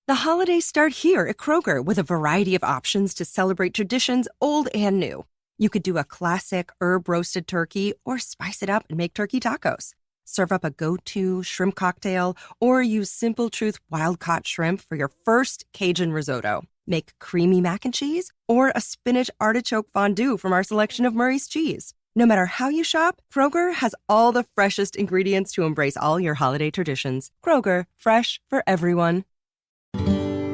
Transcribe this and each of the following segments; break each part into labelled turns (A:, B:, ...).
A: The holidays start here at Kroger with a variety of options to celebrate traditions old and new. You could do a classic herb-roasted turkey or spice it up and make turkey tacos. Serve up a go-to shrimp cocktail or use Simple Truth wild-caught shrimp for your first Cajun risotto. Make creamy mac and cheese or a spinach artichoke fondue from our selection of Murray's cheese. No matter how you shop, Kroger has all the freshest ingredients to embrace all your holiday traditions. Kroger, fresh for everyone.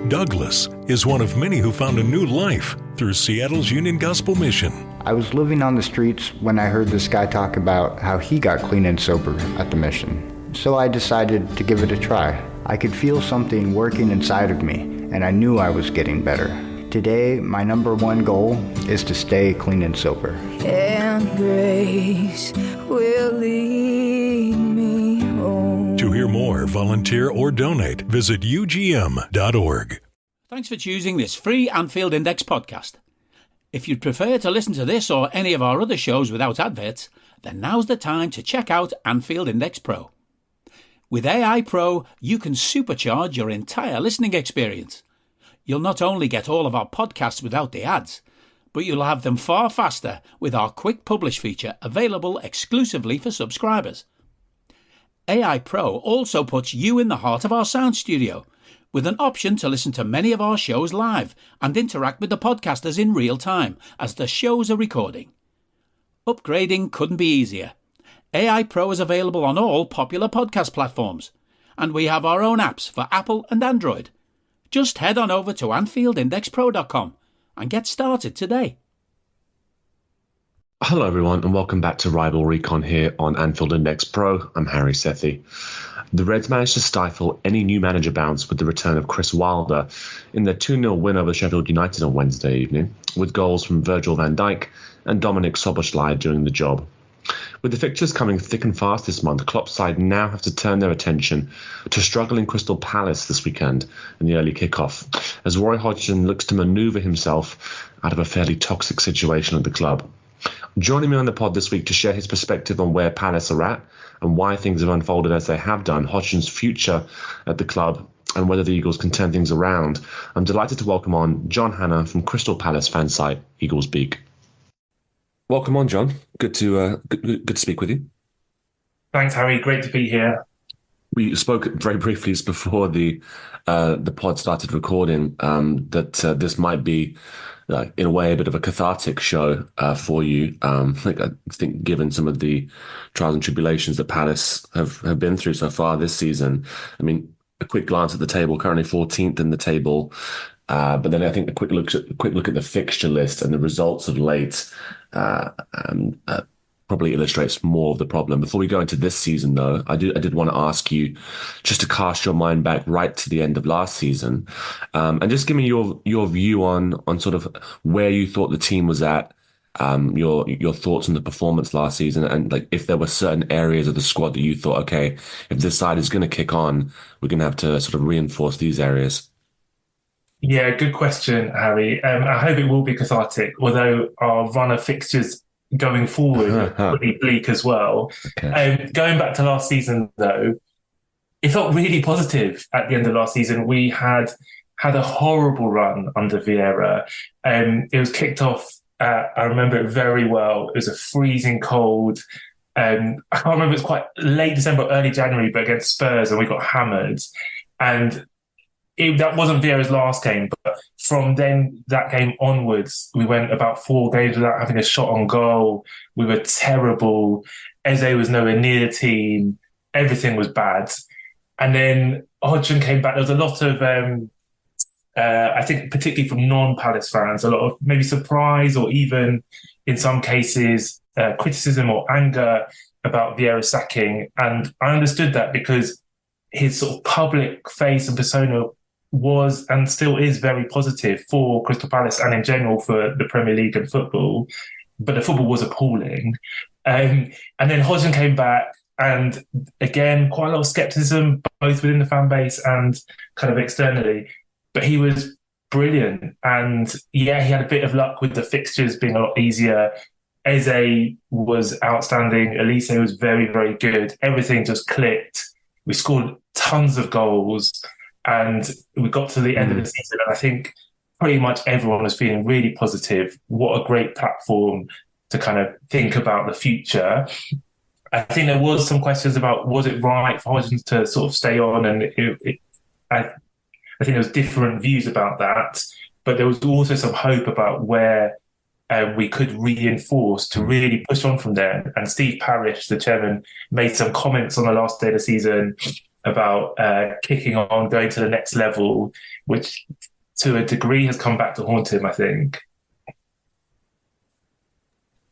B: Douglas is one of many who found a new life through Seattle's Union Gospel Mission.
C: I was living on the streets when I heard this guy talk about how he got clean and sober at the mission. So I decided to give it a try. I could feel something working inside of me, and I knew I was getting better. Today, my number one goal is to stay clean and sober.
D: And grace will lead me home.
B: To hear more, volunteer, or donate, visit ugm.org.
E: Thanks for choosing this free Anfield Index podcast. If you'd prefer to listen to this or any of our other shows without adverts, then now's the time to check out Anfield Index Pro. With AI Pro, you can supercharge your entire listening experience. You'll not only get all of our podcasts without the ads, but you'll have them far faster with our Quick Publish feature available exclusively for subscribers. AI Pro also puts you in the heart of our sound studio, with an option to listen to many of our shows live and interact with the podcasters in real time as the shows are recording. Upgrading couldn't be easier. AI Pro is available on all popular podcast platforms, and we have our own apps for Apple and Android. Just head on over to AnfieldIndexPro.com and get started today.
F: Hello everyone and welcome back to Rival Recon here on Anfield Index Pro. I'm Harry Sethi. The Reds managed to stifle any new manager bounce with the return of Chris Wilder in their 2-0 win over Sheffield United on Wednesday evening, with goals from Virgil van Dijk and Dominic Szoboszlai doing the job. With the fixtures coming thick and fast this month, Klopp's side now have to turn their attention to struggling Crystal Palace this weekend in the early kickoff, as Roy Hodgson looks to manoeuvre himself out of a fairly toxic situation at the club. Joining me on the pod this week to share his perspective on where Palace are at and why things have unfolded as they have done, Hodgson's future at the club, and whether the Eagles can turn things around, I'm delighted to welcome on Jon Hanna from Crystal Palace fan site Eagles Beak. Welcome on, Jon. Good to speak with you.
G: Thanks, Harry. Great to be here.
F: We spoke very briefly before the pod started recording that this might be, in a way, a bit of a cathartic show for you. I think given some of the trials and tribulations that Palace have been through so far this season. I mean, a quick glance at the table, currently 14th in the table. But then I think a quick look at the fixture list and the results of late probably illustrates more of the problem. Before we go into this season, though, I did want to ask you just to cast your mind back right to the end of last season, and just give me your view on sort of where you thought the team was at, your thoughts on the performance last season, and like if there were certain areas of the squad that you thought, okay, if this side is going to kick on, we're going to have to sort of reinforce these areas.
G: Yeah, good question, Harry. I hope it will be cathartic, although our run of fixtures going forward are pretty bleak as well. Okay. Going back to last season, though, it felt really positive at the end of last season. We had a horrible run under Vieira. It was kicked off, I remember it very well. It was a freezing cold. I can't remember, it was quite late December, early January, but against Spurs, and we got hammered. And that wasn't Vieira's last game, but from then, that game onwards, we went about 4 games without having a shot on goal. We were terrible. Eze was nowhere near the team. Everything was bad. And then Hodgson came back. There was a lot of, I think, particularly from non-Palace fans, a lot of maybe surprise or even, in some cases, criticism or anger about Vieira's sacking. And I understood that because his sort of public face and persona was and still is very positive for Crystal Palace and in general for the Premier League and football, but the football was appalling. And then Hodgson came back, and again, quite a lot of scepticism, both within the fan base and kind of externally, but he was brilliant. And yeah, he had a bit of luck with the fixtures being a lot easier. Eze was outstanding. Elise was very, very good. Everything just clicked. We scored tons of goals. And we got to the end of the season, and I think pretty much everyone was feeling really positive. What a great platform to kind of think about the future. I think there was some questions about, was it right for Hodgson to sort of stay on? And I think there was different views about that, but there was also some hope about where we could reinforce to really push on from there. And Steve Parish, the chairman, made some comments on the last day of the season about kicking on, going to the next level, which to a degree has come back to haunt him, I think.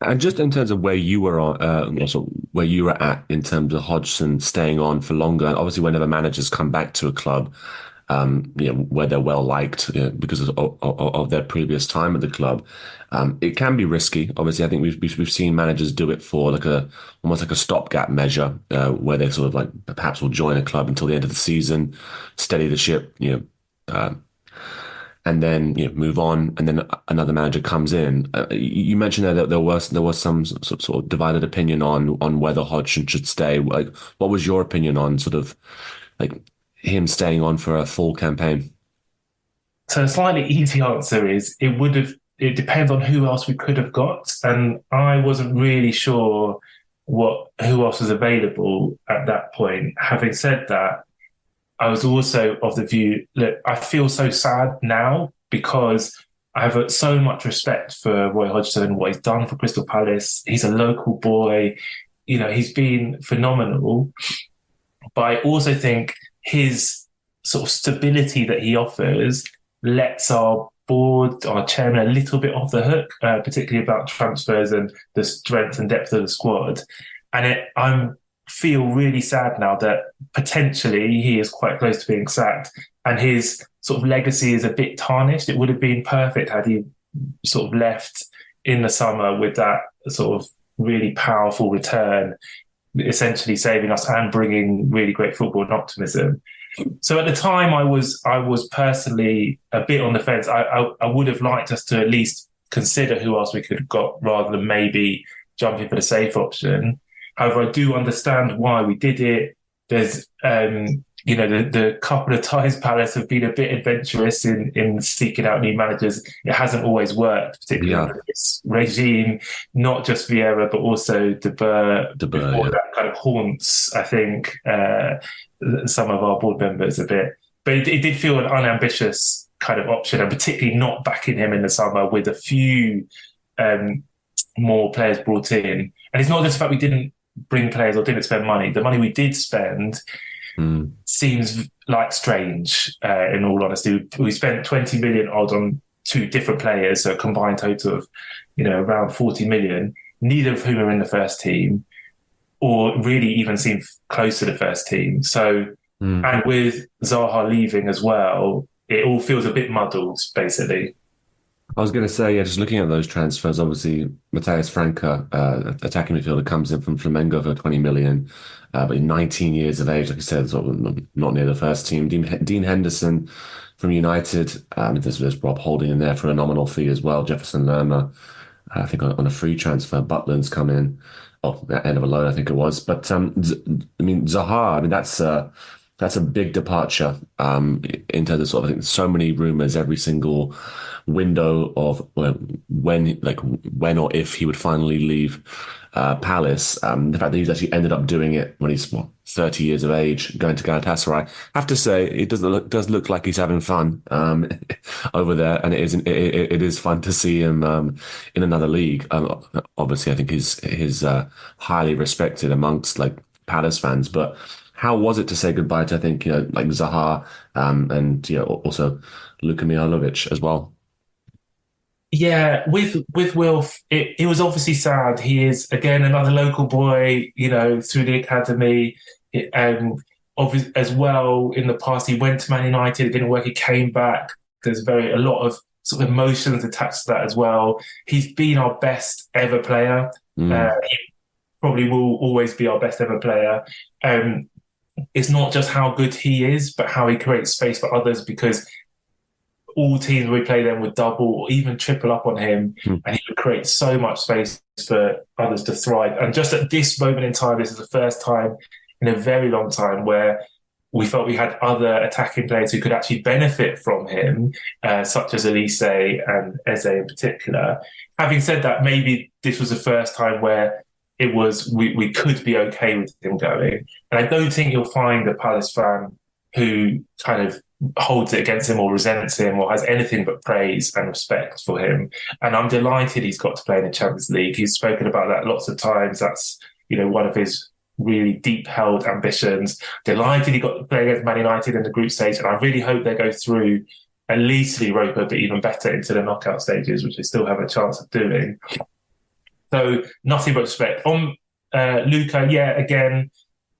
F: And just in terms of where you were also where you were at in terms of Hodgson staying on for longer, and obviously whenever managers come back to a club, where they're well liked because of their previous time at the club, it can be risky. Obviously, I think we've seen managers do it for almost like a stopgap measure, where they sort of like perhaps will join a club until the end of the season, steady the ship, and then move on, and then another manager comes in. You mentioned that there was some sort of divided opinion on whether Hodgson should stay. Like, what was your opinion on sort of like him staying on for a full campaign?
G: So a slightly easy answer is it depends on who else we could have got, and I wasn't really sure who else was available at that point. Having said that, I was also of the view that I feel so sad now because I have so much respect for Roy Hodgson, what he's done for Crystal Palace. He's a local boy. He's been phenomenal. But I also think his sort of stability that he offers lets our board, our chairman, a little bit off the hook, particularly about transfers and the strength and depth of the squad. And I'm feel really sad now that potentially he is quite close to being sacked and his sort of legacy is a bit tarnished. It would have been perfect had he sort of left in the summer with that sort of really powerful return, essentially saving us and bringing really great football and optimism. So at the time I was personally a bit on the fence. I would have liked us to at least consider who else we could have got rather than maybe jumping for the safe option. However, I do understand why we did it. There's, the couple of times Palace have been a bit adventurous in seeking out new managers. It hasn't always worked, particularly under this regime, not just Vieira, but also De Boer. That kind of haunts, I think, some of our board members a bit. But it did feel an unambitious kind of option, and particularly not backing him in the summer with a few more players brought in. And it's not just the fact we didn't bring players or didn't spend money. The money we did spend seems like strange, in all honesty. We spent 20 million odd on two different players, so a combined total of, around 40 million, neither of whom are in the first team or really even seem close to the first team. So, and with Zaha leaving as well, it all feels a bit muddled, basically.
F: I was going to say, just looking at those transfers, obviously, Matheus Franca, attacking midfielder, comes in from Flamengo for 20 million, but 19 years of age, like I said, sort of not near the first team. Dean Henderson from United, there's Rob Holding in there for a nominal fee as well. Jefferson Lerma, I think on a free transfer. Butland's come in, at end of a loan, I think it was. But, Zaha, that's a big departure into the sort of, I think, so many rumours every single window of when or if he would finally leave Palace. The fact that he's actually ended up doing it when he's 30 years of age, going to Galatasaray. I have to say, it does look like he's having fun over there, and it is fun to see him in another league. Obviously, I think he's highly respected amongst like Palace fans, but. How was it to say goodbye to, I think, like Zaha and also Luka Mihajlovic as well?
G: Yeah, with Wilf, it was obviously sad. He is, again, another local boy, through the academy. As well, in the past, he went to Man United, it didn't work, he came back. There's a lot of sort of emotions attached to that as well. He's been our best ever player. He probably will always be our best ever player. It's not just how good he is, but how he creates space for others, because all teams we play them would double or even triple up on him, and he would create so much space for others to thrive. And just at this moment in time, this is the first time in a very long time where we felt we had other attacking players who could actually benefit from him, such as Elise and Eze in particular. Having said that, maybe this was the first time where it was we could be okay with him going. And I don't think you'll find a Palace fan who kind of holds it against him or resents him or has anything but praise and respect for him. And I'm delighted he's got to play in the Champions League. He's spoken about that lots of times. That's, one of his really deep-held ambitions. Delighted he got to play against Man United in the group stage, and I really hope they go through at least the Europa, but even better into the knockout stages, which they still have a chance of doing. So nothing but respect. On Luca, again,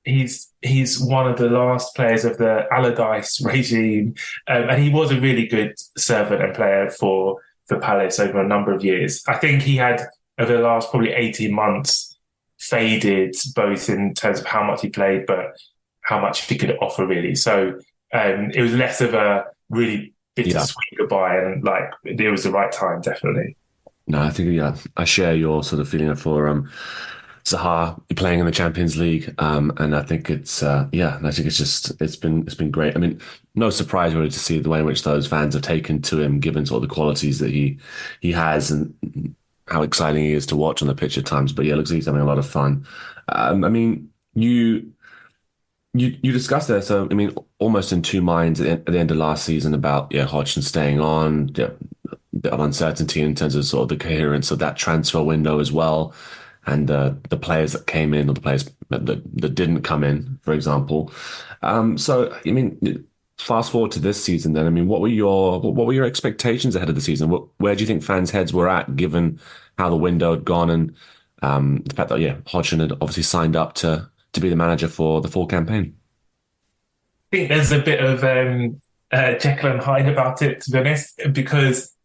G: he's one of the last players of the Allardyce regime, and he was a really good servant and player for Palace over a number of years. I think he had, over the last probably 18 months, faded both in terms of how much he played, but how much he could offer, really. So it was less of a really bittersweet goodbye, and it was the right time, definitely.
F: No, I think I share your sort of feeling for Zaha playing in the Champions League, and I think it's I think it's been great. I mean, no surprise really to see the way in which those fans have taken to him, given sort of the qualities that he has and how exciting he is to watch on the pitch at times. But it looks like he's having a lot of fun. I mean, you discussed there, so I mean, almost in two minds at the end of last season about Hodgson staying on, a bit of uncertainty in terms of sort of the coherence of that transfer window as well, and the players that came in or the players that didn't come in, for example. So I mean, fast forward to this season, then. I mean, what were your expectations ahead of the season? Where do you think fans' heads were at, given how the window had gone and the fact that Hodgson had obviously signed up to be the manager for the full campaign?
G: I think there's a bit of Jekyll and Hyde about it, to be honest, because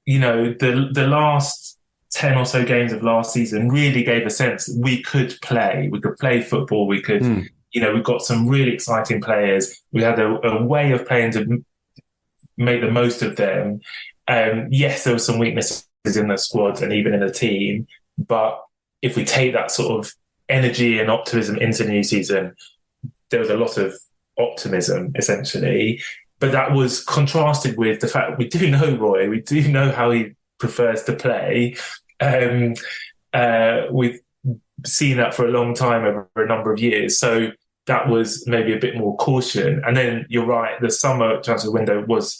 G: the last 10 or so games of last season really gave a sense that we could play football, we could. We've got some really exciting players. We had a way of playing to make the most of them. Yes, there were some weaknesses in the squad and even in the team. But if we take that sort of energy and optimism into the new season, there was a lot of optimism, essentially. But that was contrasted with the fact that we do know Roy. We do know how he prefers to play. We've seen that for a long time, over a number of years. So that was maybe a bit more caution. And then you're right, the summer transfer window was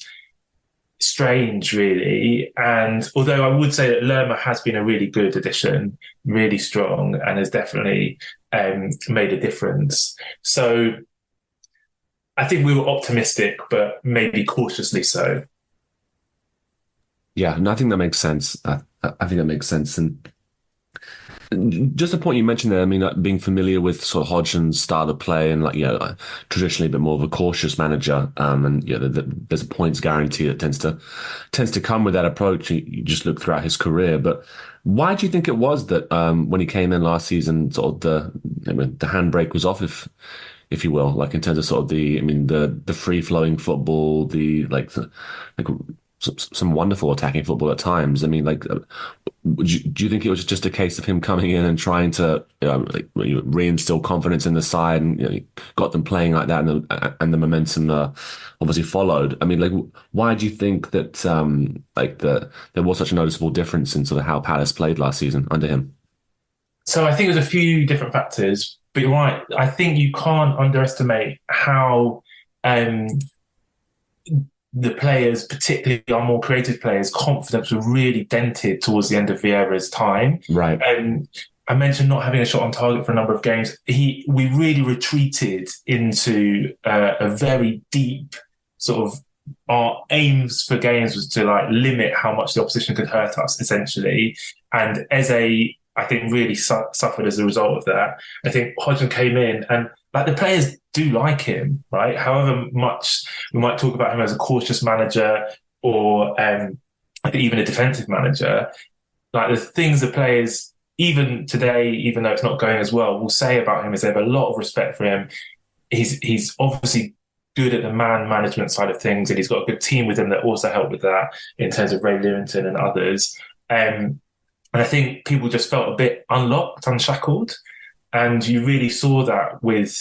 G: strange, really. And although I would say that Lerma has been a really good addition, really strong, and has definitely made a difference. So I think we were optimistic, but maybe cautiously so.
F: Yeah, no, I think that makes sense. I think that makes sense. And just a point you mentioned there, I mean, being familiar with sort of Hodgson's style of play and traditionally a bit more of a cautious manager, and there's a points guarantee that tends to come with that approach. You just look throughout his career. But why do you think it was that when he came in last season, sort of the handbrake was off, if you will, in terms of sort of the free flowing football, some wonderful attacking football at times. I mean, do you think it was just a case of him coming in and trying to reinstill confidence in the side, and got them playing like that, and the momentum obviously followed? I mean, why do you think that there was such a noticeable difference in sort of how Palace played last season under him?
G: So I think there's a few different factors, but you're right. I think you can't underestimate how the players, particularly our more creative players, confidence was really dented towards the end of Vieira's time.
F: Right.
G: I mentioned not having a shot on target for a number of games. We really retreated into a very deep sort of, our aims for games was to limit how much the opposition could hurt us, essentially. And Eze, I think, really suffered as a result of that. I think Hodgson came in and the players do like him, right? However much we might talk about him as a cautious manager or even a defensive manager, the things the players, even today, even though it's not going as well, will say about him is they have a lot of respect for him. He's obviously good at the man management side of things, and he's got a good team with him that also help with that in terms of Ray Lewington and others. And I think people just felt a bit unlocked, unshackled. And you really saw that with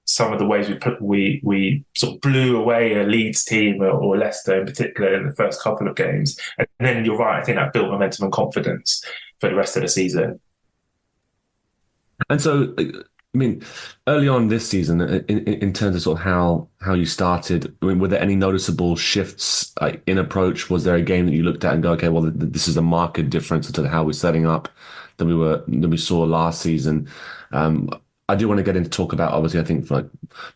G: some of the ways we sort of blew away a Leeds team or Leicester in particular in the first couple of games. And then you're right, I think that built momentum and confidence for the rest of the season.
F: And so, I mean, early on this season, in terms of sort of how you started, I mean, were there any noticeable shifts in approach? Was there a game that you looked at and go, okay, well, this is a marked difference to how we're setting up than we saw last season? I do want to get into talk about, obviously, I think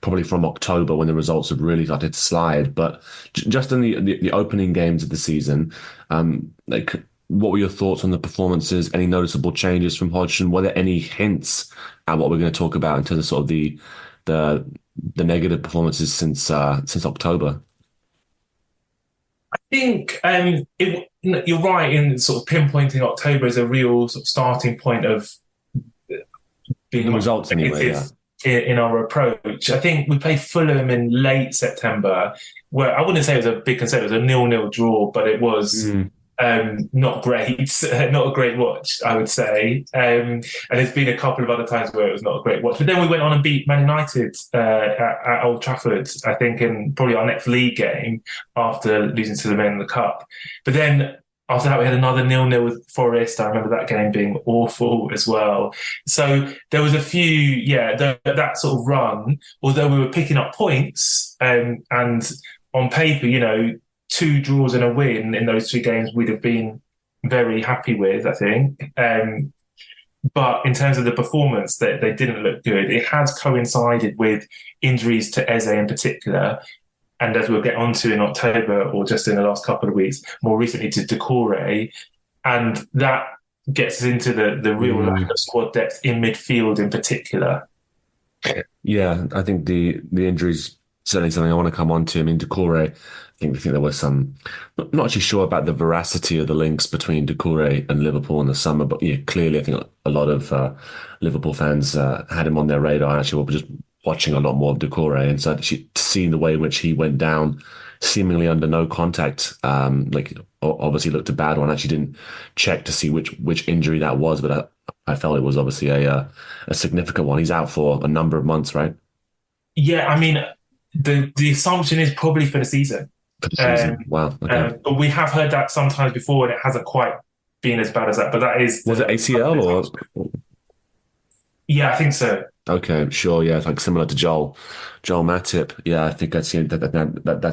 F: probably from October when the results have really started to slide. But just in the opening games of the season, what were your thoughts on the performances? Any noticeable changes from Hodgson? Were there any hints at what we're going to talk about in terms of sort of the negative performances since October?
G: I think you're right in sort of pinpointing October as a real sort of starting point of being
F: the results anyway.
G: In our approach. I think we played Fulham in late September, where I wouldn't say it was a big concern. It was a 0-0 draw, but it was not great, not a great watch, I would say. And there's been a couple of other times where it was not a great watch. But then we went on and beat Man United at Old Trafford, I think, in probably our next league game after losing to the men in the Cup. But then after that, we had another 0-0 with Forest. I remember that game being awful as well. So there was a few, that sort of run, although we were picking up points and on paper, 2 draws and a win in those 2 games we'd have been very happy with, I think. But in terms of the performance, they didn't look good. It has coincided with injuries to Eze in particular, and as we'll get onto in October or just in the last couple of weeks, more recently to Doucouré. And that gets us into the real lack of squad depth in midfield in particular.
F: Yeah, I think the injuries certainly something I want to come on to. I mean, Doucouré, I think there was some, not actually sure about the veracity of the links between Doucouré and Liverpool in the summer, but clearly I think a lot of Liverpool fans had him on their radar. Actually, we're just watching a lot more of Doucouré, and so seeing the way in which he went down seemingly under no contact, obviously looked a bad one. I actually didn't check to see which injury that was, but I felt it was obviously a significant one. He's out for a number of months, right?
G: Yeah, I mean, the assumption is probably for the season.
F: For the season. Wow. Okay.
G: But we have heard that sometimes before, and it hasn't quite been as bad as that. But that is...
F: Was it ACL or...?
G: Yeah, I think so.
F: Okay, sure. Yeah, it's like similar to Joel Matip. Yeah, I think that's a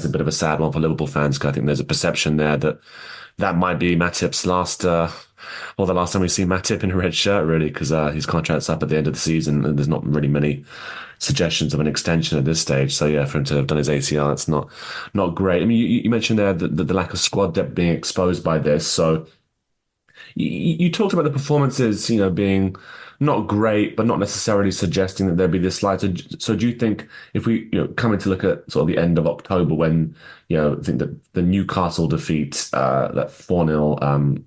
F: bit of a sad one for Liverpool fans, because I think there's a perception there that might be Matip's last, the last time we've seen Matip in a red shirt, really, because his contract's up at the end of the season, and there's not really many suggestions of an extension at this stage. So yeah, for him to have done his ACL, it's not great. I mean, you mentioned there the lack of squad depth being exposed by this. So you talked about the performances, being not great, but not necessarily suggesting that there'd be this slide. So do you think if we, coming to look at sort of the end of October when, I think that the Newcastle defeat, that 4-0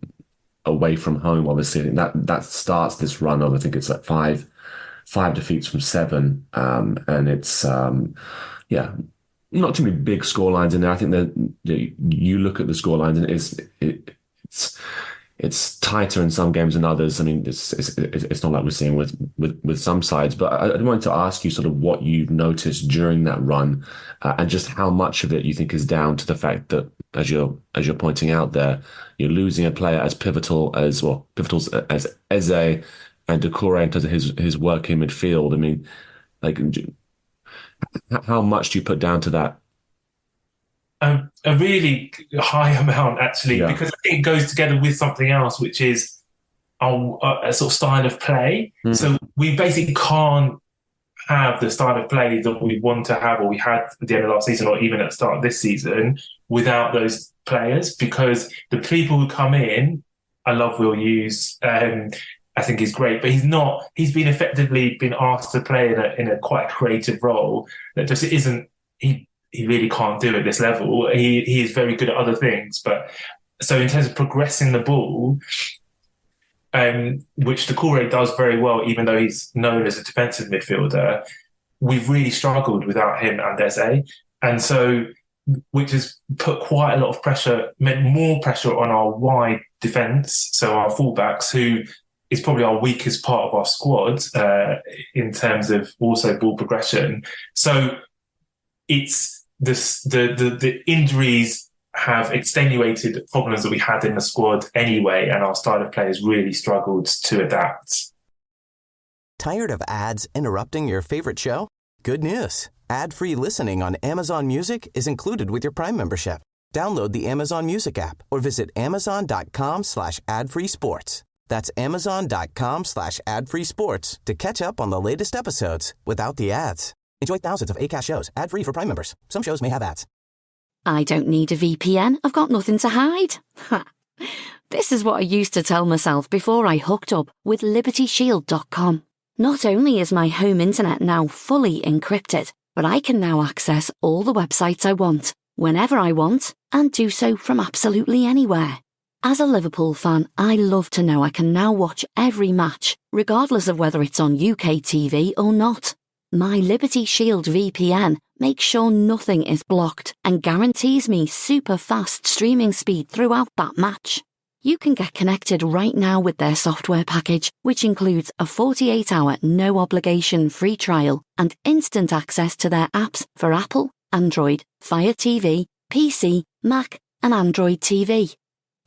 F: away from home, obviously, I think that starts this run of, I think it's like five defeats from 7. And it's, not too many big scorelines in there. I think that you look at the scorelines and it's tighter in some games than others. I mean, it's not like we're seeing with some sides, but I wanted to ask you sort of what you've noticed during that run, and just how much of it you think is down to the fact that, as you're pointing out there, you're losing a player as pivotal as Eze and Doucouré in terms of his work in midfield. I mean, like, how much do you put down to that?
G: A really high amount, actually, because I think it goes together with something else, which is a sort of style of play. So we basically can't have the style of play that we want to have, or we had at the end of last season, or even at the start of this season, without those players, because the people who come in, I love Will Hughes, I think he's great, but he's been effectively asked to play in a quite creative role that just isn't, he really can't do at this level. He is very good at other things. But so in terms of progressing the ball, which Doucouré does very well, even though he's known as a defensive midfielder, we've really struggled without him and Eze. And so, which has put quite a lot of pressure, meant more pressure on our wide defence, so our fullbacks, who is probably our weakest part of our squad in terms of also ball progression. So it's the injuries have extenuated problems that we had in the squad anyway, and our style of play has really struggled to adapt.
H: Tired of ads interrupting your favorite show? Good news. Ad-free listening on Amazon Music is included with your Prime membership. Download the Amazon Music app or visit amazon.com/ad-free sports. That's amazon.com/ad-free sports to catch up on the latest episodes without the ads. Enjoy thousands of Acast shows ad-free for Prime members. Some shows may have ads.
I: I don't need a VPN. I've got nothing to hide. This is what I used to tell myself before I hooked up with LibertyShield.com. Not only is my home internet now fully encrypted, but I can now access all the websites I want, whenever I want, and do so from absolutely anywhere. As a Liverpool fan, I love to know I can now watch every match, regardless of whether it's on UK TV or not. My Liberty Shield VPN makes sure nothing is blocked and guarantees me super fast streaming speed throughout that match. You can get connected right now with their software package, which includes a 48-hour no-obligation free trial and instant access to their apps for Apple, Android, Fire TV, PC, Mac, and Android TV.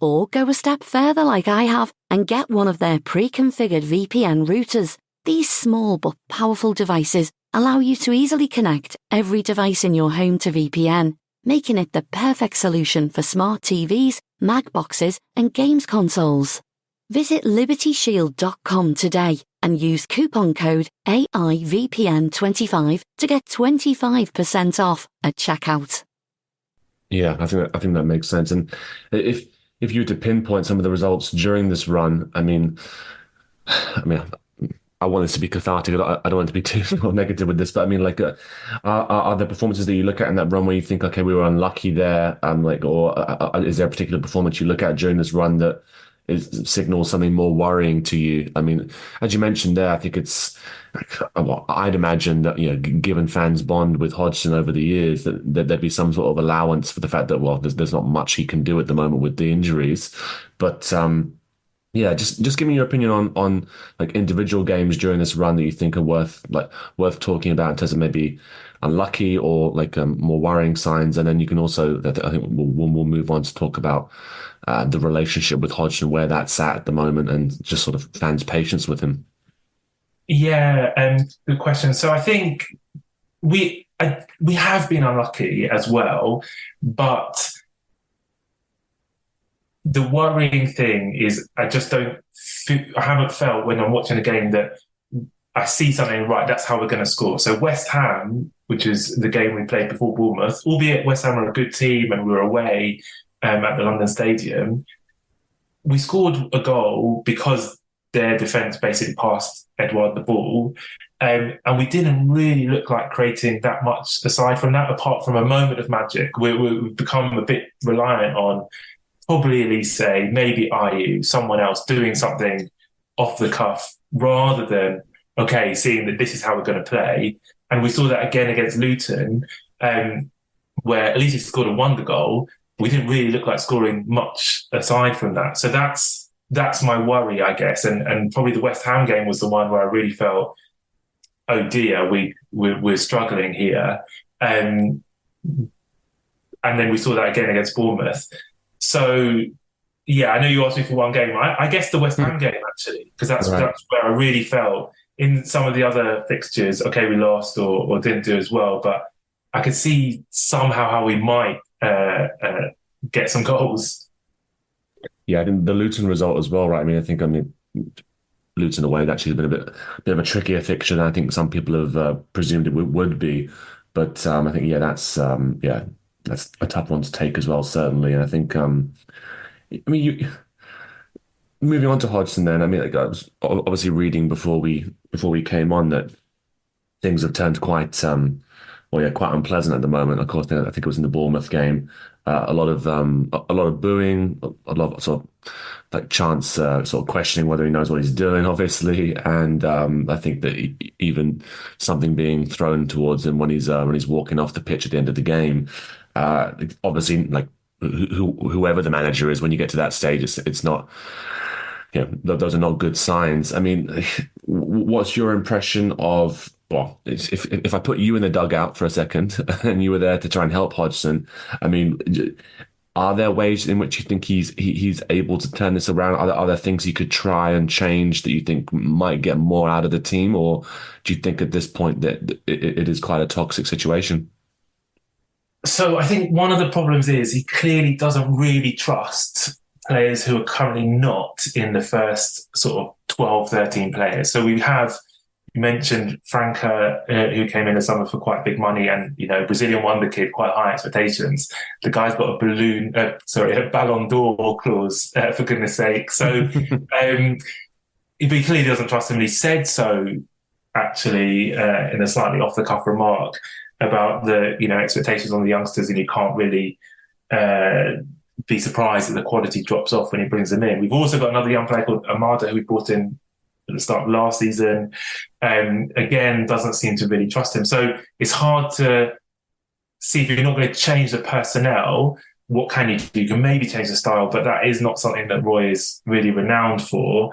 I: Or go a step further like I have and get one of their pre-configured VPN routers. These small but powerful devices allow you to easily connect every device in your home to VPN, making it the perfect solution for smart TVs, Mac boxes, and games consoles. Visit LibertyShield.com today and use coupon code AIVPN25 to get 25% off at checkout.
F: Yeah, I think that makes sense. And if you were to pinpoint some of the results during this run, I mean, I want this to be cathartic. I don't want to be too negative with this, but I mean, like, are there performances that you look at in that run where you think, okay, we were unlucky there, or is there a particular performance you look at during this run that signals something more worrying to you? I mean, as you mentioned there, I think it's, well, I'd imagine that, given fans' bond with Hodgson over the years, that there'd be some sort of allowance for the fact that, well, there's not much he can do at the moment with the injuries, but. Yeah, just give me your opinion on like individual games during this run that you think are worth talking about in terms of maybe unlucky or like more worrying signs, and then you can also, I think we'll move on to talk about the relationship with Hodgson, where that's at the moment, and just sort of fans' patience with him.
G: Yeah, good question. So I think we have been unlucky as well, but. The worrying thing is I haven't felt when I'm watching a game that I see something, right, that's how we're going to score. So West Ham, which is the game we played before Bournemouth, albeit West Ham are a good team and we were away at the London Stadium, we scored a goal because their defence basically passed Edouard the ball. And we didn't really look like creating that much aside from that, apart from a moment of magic. We've become a bit reliant on probably Elise, maybe Ayew, someone else doing something off the cuff rather than, okay, seeing that this is how we're going to play. And we saw that again against Luton, where Elise scored a wonder goal. We didn't really look like scoring much aside from that. So that's my worry, I guess. And probably the West Ham game was the one where I really felt, oh dear, we're struggling here. And then we saw that again against Bournemouth. So, yeah, I know you asked me for one game. I guess the West Ham game, actually, because that's where I really felt. In some of the other fixtures, okay, we lost or didn't do as well, but I could see somehow how we might get some goals.
F: Yeah, I think the Luton result as well, right? I mean, Luton away actually has been a bit of a trickier fixture than I think some people have presumed it would be. But I think, that's a tough one to take as well, certainly. And I think, moving on to Hodgson then, I was obviously reading before we came on that things have turned quite unpleasant at the moment. Of course, I think it was in the Bournemouth game. A lot of booing, a lot of sort of like chants, sort of questioning whether he knows what he's doing, obviously, and I think that even something being thrown towards him when he's walking off the pitch at the end of the game. Obviously, like whoever the manager is, when you get to that stage, it's not those are not good signs. I mean, what's your impression of? Well, if I put you in the dugout for a second and you were there to try and help Hodgson, I mean, are there ways in which you think he's able to turn this around? Are there things he could try and change that you think might get more out of the team, or do you think at this point that it is quite a toxic situation?
G: So I think one of the problems is he clearly doesn't really trust players who are currently not in the first sort of 12, 13 players. So we have, you mentioned Franca, who came in the summer for quite big money, and Brazilian wonder kid, quite high expectations. The guy's got a Ballon d'Or clause, for goodness sake. So he clearly doesn't trust him. And he said so, actually, in a slightly off the cuff remark about the expectations on the youngsters, and you can't really be surprised that the quality drops off when he brings them in. We've also got another young player called Amada, who we brought in at the start of last season. Again, doesn't seem to really trust him. So it's hard to see, if you're not going to change the personnel, what can you do? You can maybe change the style, but that is not something that Roy is really renowned for.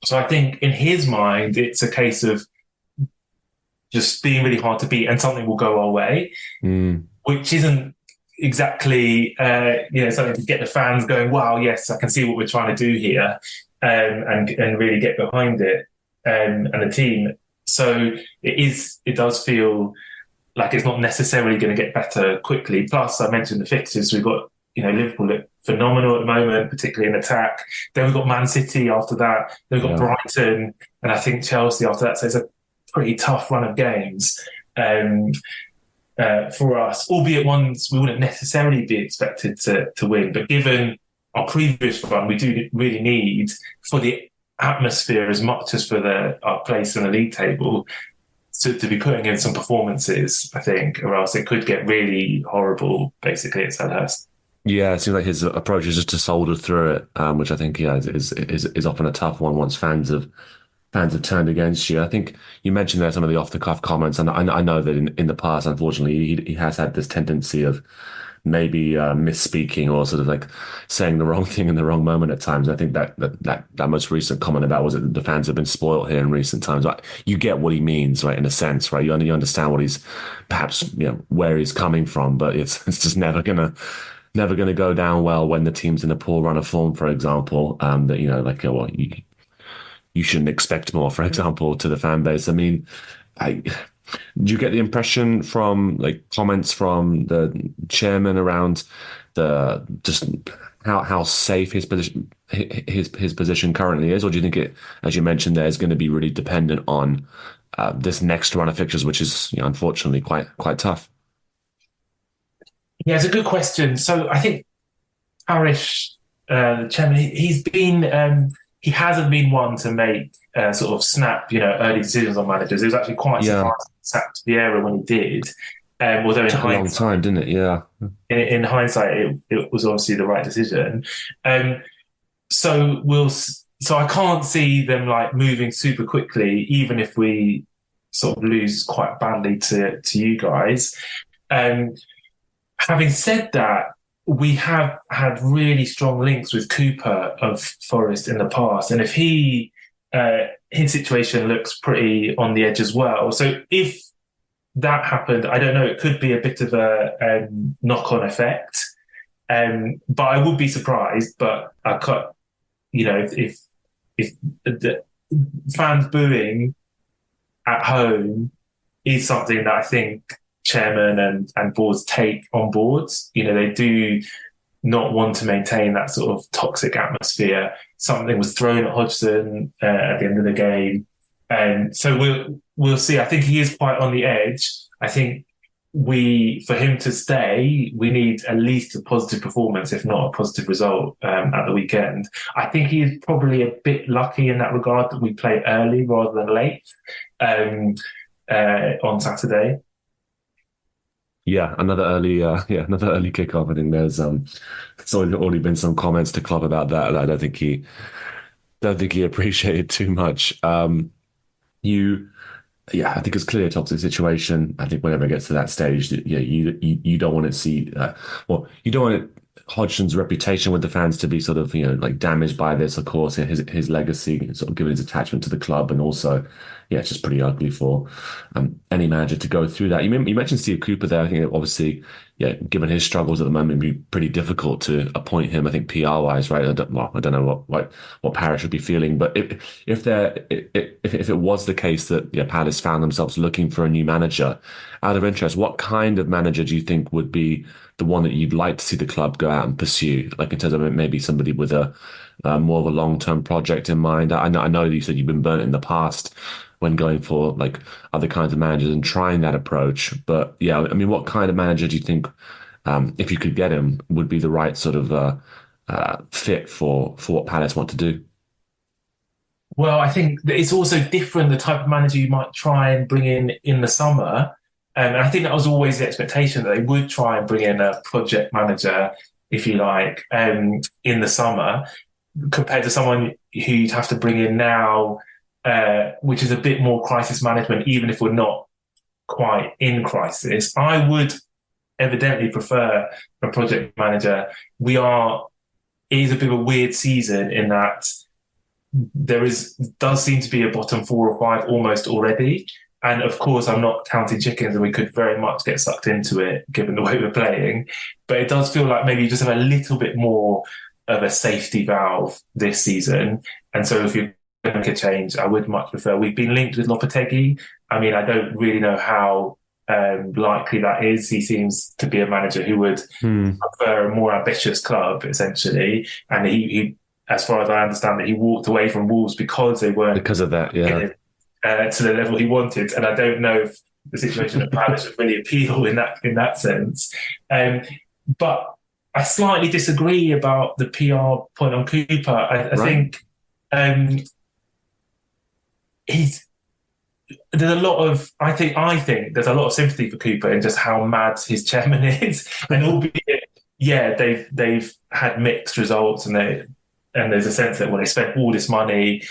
G: So I think in his mind, it's a case of just being really hard to beat, and something will go our way, which isn't exactly something to get the fans going, wow, yes, I can see what we're trying to do here, and really get behind it, and the team. So it does feel like it's not necessarily going to get better quickly. Plus, I mentioned the fixtures. We've got Liverpool look phenomenal at the moment, particularly in attack. Then we've got Man City after that. Then we've got Brighton, and I think Chelsea after that. So it's a pretty tough run of games for us, albeit ones we wouldn't necessarily be expected to win. But given our previous run, we do really need, for the atmosphere as much as for our place in the league table, to be putting in some performances, I think, or else it could get really horrible, basically, at Selhurst.
F: Yeah, it seems like his approach is just to soldier through it, which I think is often a tough one once fans have turned against you. I think you mentioned there some of the off-the-cuff comments, and I know that in the past, unfortunately, he has had this tendency of maybe misspeaking or sort of like saying the wrong thing in the wrong moment at times. I think that most recent comment about was that the fans have been spoiled here in recent times. You get what he means, right? In a sense, right? You understand what he's perhaps where he's coming from, but it's just never gonna go down well when the team's in a poor run of form, for example. You shouldn't expect more, for example, to the fan base. I mean, do you get the impression from comments from the chairman around just how safe his position currently is, or do you think it, as you mentioned, there is going to be really dependent on this next run of fixtures, which is unfortunately quite tough?
G: Yeah, it's a good question. So I think Parish, the chairman, he's been. He hasn't been one to make sort of snap, early decisions on managers. It was actually quite surprising he sacked Vieira when he did. Although in hindsight, a long
F: time, didn't it? Yeah.
G: In hindsight, it was obviously the right decision. So I can't see them moving super quickly, even if we sort of lose quite badly to you guys. Having said that, we have had really strong links with Cooper of Forest in the past, and if his situation looks pretty on the edge as well. So if that happened, I don't know, it could be a bit of a knock-on effect. But I would be surprised. But I cut, if the fans booing at home is something that I think chairman and boards take on board. They do not want to maintain that sort of toxic atmosphere. Something was thrown at Hodgson at the end of the game. And so we'll see. I think he is quite on the edge. I think for him to stay, we need at least a positive performance, if not a positive result at the weekend. I think he is probably a bit lucky in that regard that we play early rather than late on Saturday.
F: Yeah, another early kickoff. I think there's already been some comments to Klopp about that. I don't think he appreciated too much. I think it's clearly a toxic situation. I think whenever it gets to that stage, you don't want to see. You don't want Hodgson's reputation with the fans to be sort of, like damaged by this, of course, his legacy, sort of given his attachment to the club, and also, it's just pretty ugly for any manager to go through that. You mentioned Steve Cooper there. I think obviously, given his struggles at the moment, it'd be pretty difficult to appoint him. I think PR-wise, right? I don't know what Parish would be feeling, but if it was the case that Palace found themselves looking for a new manager, out of interest, what kind of manager do you think would be the one that you'd like to see the club go out and pursue, like in terms of maybe somebody with a more of a long-term project in mind? I know that you said you've been burnt in the past when going for like other kinds of managers and trying that approach. But what kind of manager do you think, if you could get him, would be the right sort of fit for what Palace want to do?
G: Well, I think that it's also different, the type of manager you might try and bring in the summer. And I think that was always the expectation, that they would try and bring in a project manager, if you like, in the summer, compared to someone who you'd have to bring in now, which is a bit more crisis management, even if we're not quite in crisis. I would evidently prefer a project manager. It is a bit of a weird season in that does seem to be a bottom 4 or 5 almost already. And of course, I'm not counting chickens, and we could very much get sucked into it given the way we're playing. But it does feel like maybe you just have a little bit more of a safety valve this season. And so if you're going to make a change, I would much prefer. We've been linked with Lopetegui. I mean, I don't really know how likely that is. He seems to be a manager who would prefer a more ambitious club, essentially. And he, as far as I understand it, he walked away from Wolves because they weren't...
F: Because of that, yeah.
G: To the level he wanted, and I don't know if the situation at Palace would really appeal in that sense. But I slightly disagree about the PR point on Cooper. I think there's a lot of I think there's a lot of sympathy for Cooper in just how mad his chairman is, and albeit they've had mixed results, and there's a sense that they spent all this money.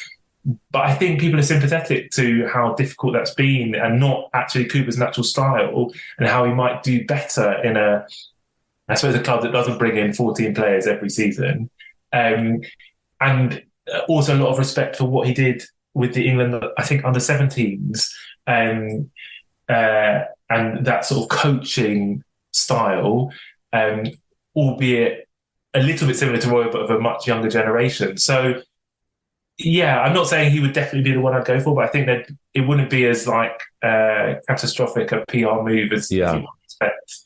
G: But I think people are sympathetic to how difficult that's been, and not actually Cooper's natural style, and how he might do better in a club that doesn't bring in 14 players every season. And also a lot of respect for what he did with the England, I think, under 17s, and that sort of coaching style, albeit a little bit similar to Roy, but of a much younger generation. So, yeah, I'm not saying he would definitely be the one I'd go for, but I think that it wouldn't be as catastrophic a PR move as you might expect.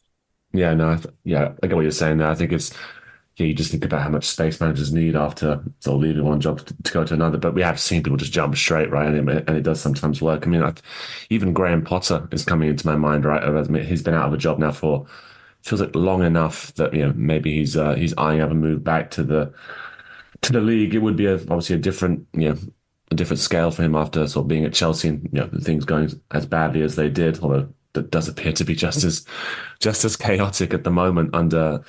F: Yeah, no, I get what you're saying there. I think it's, you just think about how much space managers need after sort of leaving one job to go to another. But we have seen people just jump straight, right? And it does sometimes work. I mean, even Graham Potter is coming into my mind, right? I mean, he's been out of a job now for, feels like long enough that, maybe he's eyeing up a move back to the league. It would be obviously a different scale for him after sort of being at Chelsea and things going as badly as they did, although that does appear to be just as chaotic at the moment under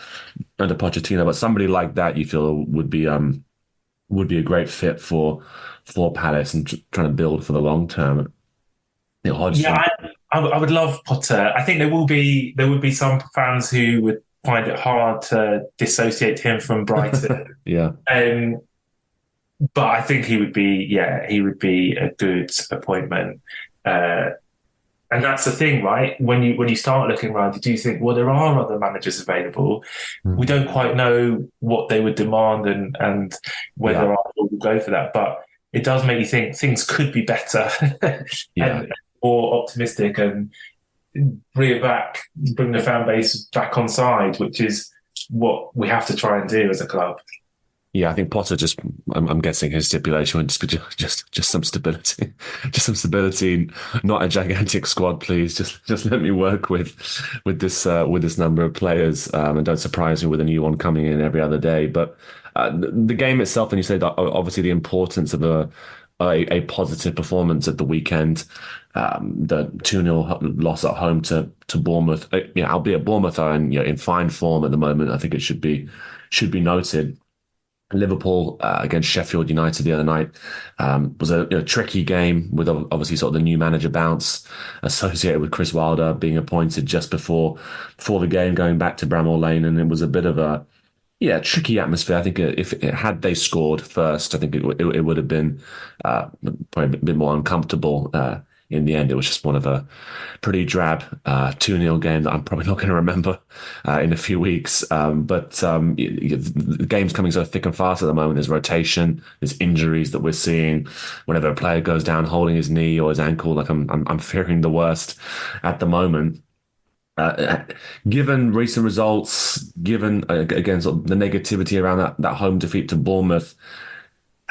F: Pochettino. But somebody like that, you feel would be a great fit for Palace and trying to build for the long term. Hodgson.
G: Yeah, I would love Potter. I think there would be some fans who would find it hard to dissociate him from Brighton.
F: Yeah.
G: But I think he would be a good appointment. And that's the thing, right? When you start looking around, you do think, well, there are other managers available. We don't quite know what they would demand and whether Arsenal will go for that. But it does make you think things could be better and more optimistic, and bring the fan base back on side, which is what we have to try and do as a club.
F: Yeah, I think Potter I'm guessing his stipulation would just be just some stability, not a gigantic squad, please. Just let me work with this number of players, and don't surprise me with a new one coming in every other day. But the game itself, and you say that obviously the importance of a positive performance at the weekend, the 2-0 loss at home to Bournemouth, albeit Bournemouth are in fine form at the moment. I think it should be noted. Liverpool against Sheffield United the other night was a tricky game with obviously sort of the new manager bounce associated with Chris Wilder being appointed just before the game, going back to Bramall Lane, and it was a bit of a Yeah, tricky atmosphere. I think if it had they scored first, I think it would have been probably a bit more uncomfortable. In the end, it was just one of a pretty drab 2-0 game that I'm probably not going to remember in a few weeks. But the game's coming so thick and fast at the moment. There's rotation, there's injuries that we're seeing. Whenever a player goes down holding his knee or his ankle, like I'm fearing the worst at the moment. Given recent results, given again sort of the negativity around that home defeat to Bournemouth,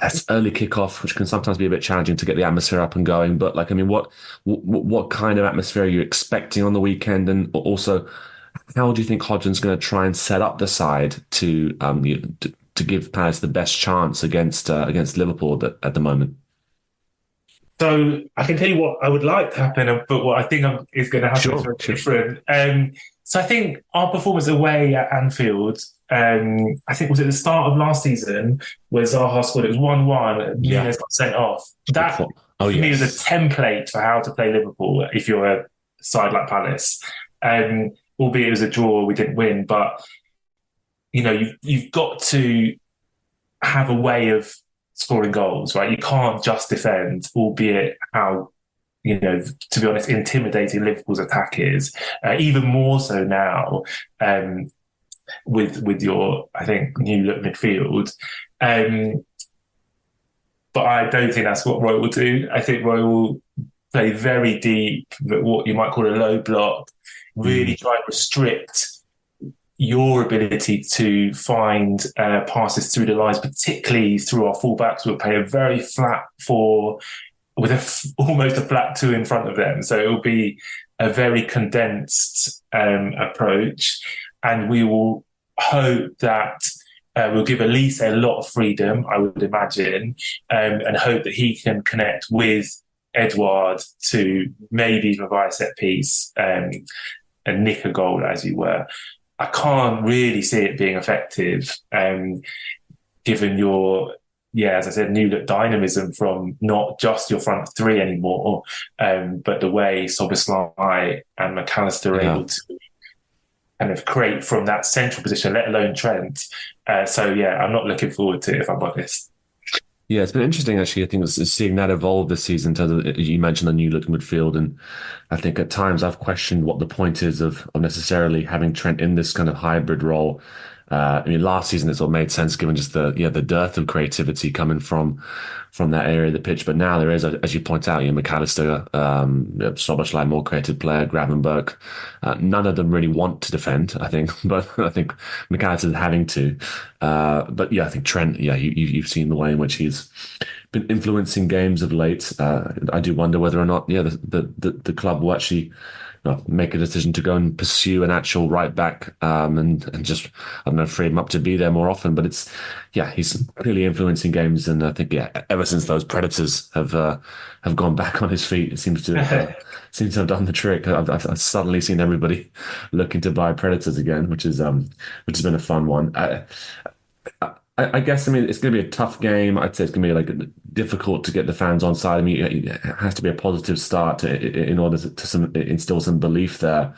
F: that's early kickoff, which can sometimes be a bit challenging to get the atmosphere up and going. But like, I mean, what kind of atmosphere are you expecting on the weekend? And also, how do you think Hodgson's going to try and set up the side to give Palace the best chance against Liverpool at the moment?
G: So I can tell you what I would like to happen, but what I think is going to happen is very different. So I think our performance away at Anfield, I think was at the start of last season, where Zaha scored. It was 1-1. Nunes got sent off. That for me was a template for how to play Liverpool if you're a side like Palace. Albeit it was a draw, we didn't win, but you've got to have a way of scoring goals, right? You can't just defend, albeit how, to be honest, intimidating Liverpool's attack is. Even more so now with your, I think, new look midfield. But I don't think that's what Roy will do. I think Roy will play very deep, what you might call a low block, really try and restrict your ability to find passes through the lines, particularly through our fullbacks. We'll play a very flat 4 with almost a flat 2 in front of them. So it will be a very condensed approach. And we will hope that we'll give Elise a lot of freedom, I would imagine, and hope that he can connect with Edouard to maybe even via set piece and nick a goal, as you were. I can't really see it being effective, given your, as I said, new look dynamism from not just your front 3 anymore, but the way Szoboszlai and McAllister are able to kind of create from that central position, let alone Trent. I'm not looking forward to it, if I'm honest.
F: Yeah, it's been interesting, actually. I think seeing that evolve this season. In terms of, you mentioned the new look midfield, and I think at times I've questioned what the point is of necessarily having Trent in this kind of hybrid role. Last season it sort of made sense given just the dearth of creativity coming from that area of the pitch. But now there is, as you point out, McAllister, Szoboszlai, more creative player, Gravenberch. None of them really want to defend, I think, but I think McAllister's having to. But I think Trent, you've seen the way in which he's been influencing games of late. I do wonder whether or not, the club will actually make a decision to go and pursue an actual right back and just, I don't know, free him up to be there more often. But he's clearly influencing games, and I think ever since those Predators have gone back on his feet, it seems to have done the trick. I've suddenly seen everybody looking to buy Predators again, which has been a fun one. I guess, it's going to be a tough game. I'd say it's going to be difficult to get the fans on side. It has to be a positive start in order to instill some belief there.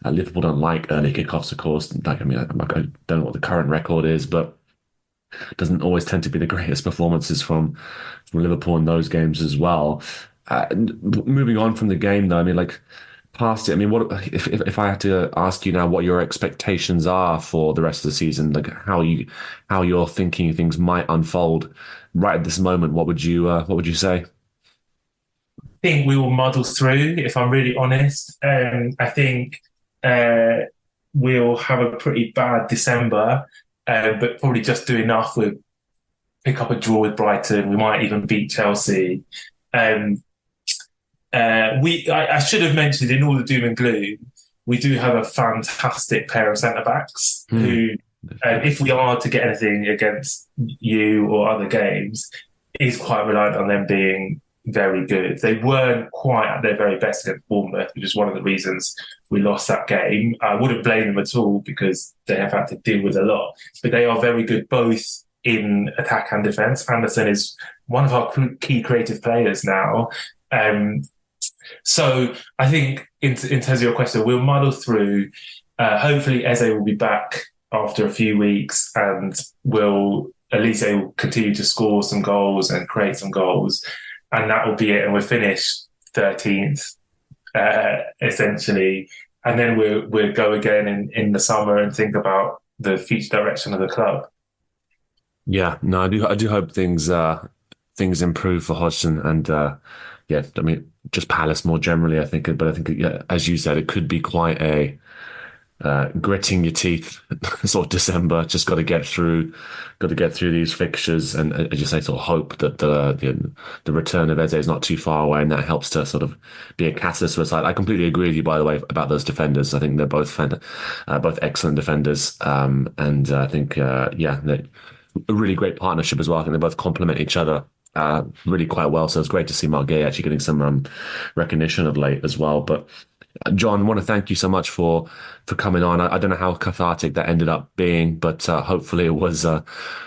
F: Liverpool don't like early kickoffs, of course. I don't know what the current record is, but it doesn't always tend to be the greatest performances from Liverpool in those games as well. Moving on from the game, though, past it, what if I had to ask you now what your expectations are for the rest of the season, how you're thinking things might unfold right at this moment, what would you say?
G: I think we will muddle through, if I'm really honest. I think we'll have a pretty bad December, but probably just do enough. We'll pick up a draw with Brighton. We might even beat Chelsea. I should have mentioned, in all the doom and gloom, we do have a fantastic pair of centre-backs who, if we are to get anything against you or other games, is quite reliant on them being very good. They weren't quite at their very best against Bournemouth, which is one of the reasons we lost that game. I wouldn't blame them at all because they have had to deal with a lot. But they are very good both in attack and defence. Anderson is one of our key creative players now. So I think in terms of your question, we'll muddle through. Hopefully Eze will be back after a few weeks, and Elise will continue to score some goals and create some goals, and that will be it. And we're finished 13th, essentially. And then we'll go again in the summer and think about the future direction of the club.
F: Yeah, no, I do hope things improve for Hodgson and I mean just Palace more generally. I think, as you said, it could be quite a gritting your teeth sort of December. Just got to get through these fixtures, and as you say, sort of hope that the return of Eze is not too far away, and that helps to sort of be a catalyst for the side. I completely agree with you, by the way, about those defenders. I think they're both excellent defenders, and I think they're a really great partnership as well. I think they both complement each other really quite well. So it's great to see Mark Gay actually getting some recognition of late as well. But Jon, I want to thank you so much for coming on. I don't know how cathartic that ended up being, but hopefully it was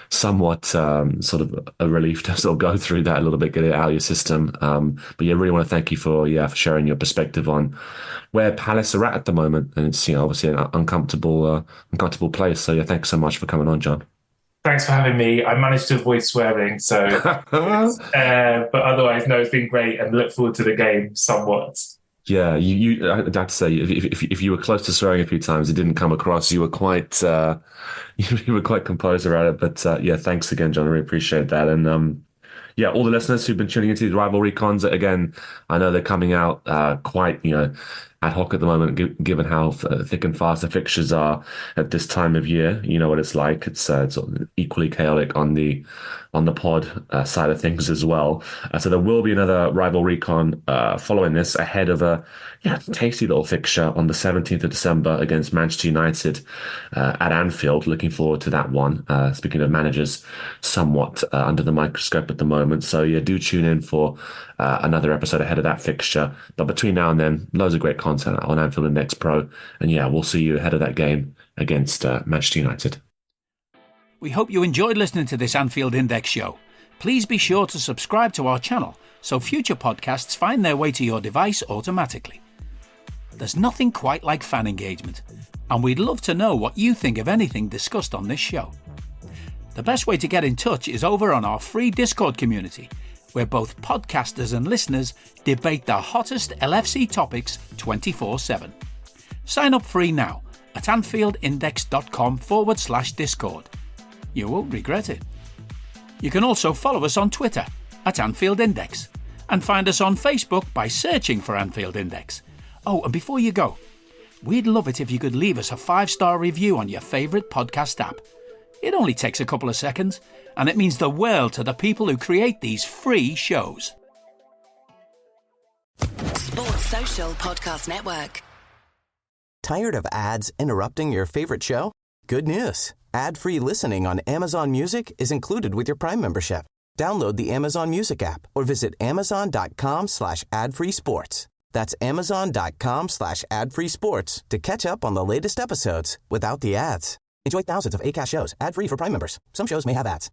F: somewhat sort of a relief to sort of go through that a little bit, get it out of your system. But really want to thank you for sharing your perspective on where Palace are at the moment. And it's obviously an uncomfortable place. So thanks so much for coming on, Jon.
G: Thanks for having me. I managed to avoid swearing, so but otherwise, no, it's been great, and look forward to the game somewhat. Yeah,
F: I'd have to say, if you were close to swearing a few times, it didn't come across. You were quite you were quite composed around it. But thanks again, Jon. I really appreciate that. And all the listeners who've been tuning into these rival recons, again, I know they're coming out quite ad hoc at the moment, given how thick and fast the fixtures are at this time of year. You know what it's like. It's sort of equally chaotic on the pod side of things as well. So there will be another rival recon following this, ahead of a tasty little fixture on the 17th of December against Manchester United at Anfield. Looking forward to that one. Speaking of managers somewhat under the microscope at the moment. So do tune in for another episode ahead of that fixture. But between now and then, loads of great content on Anfield Index Pro. And we'll see you ahead of that game against Manchester United.
E: We hope you enjoyed listening to this Anfield Index show. Please be sure to subscribe to our channel so future podcasts find their way to your device automatically. There's nothing quite like fan engagement, and we'd love to know what you think of anything discussed on this show. The best way to get in touch is over on our free Discord community, where both podcasters and listeners debate the hottest LFC topics 24/7. Sign up free now at anfieldindex.com/Discord. You won't regret it. You can also follow us on Twitter at Anfield Index and find us on Facebook by searching for Anfield Index. Oh, and before you go, we'd love it if you could leave us a 5-star review on your favourite podcast app. It only takes a couple of seconds, and it means the world to the people who create these free shows.
J: Sports Social Podcast Network.
H: Tired of ads interrupting your favorite show? Good news. Ad-free listening on Amazon Music is included with your Prime membership. Download the Amazon Music app or visit amazon.com/ad-free sports. That's amazon.com/ad-free sports to catch up on the latest episodes without the ads. Enjoy thousands of Acast shows ad-free for Prime members. Some shows may have ads.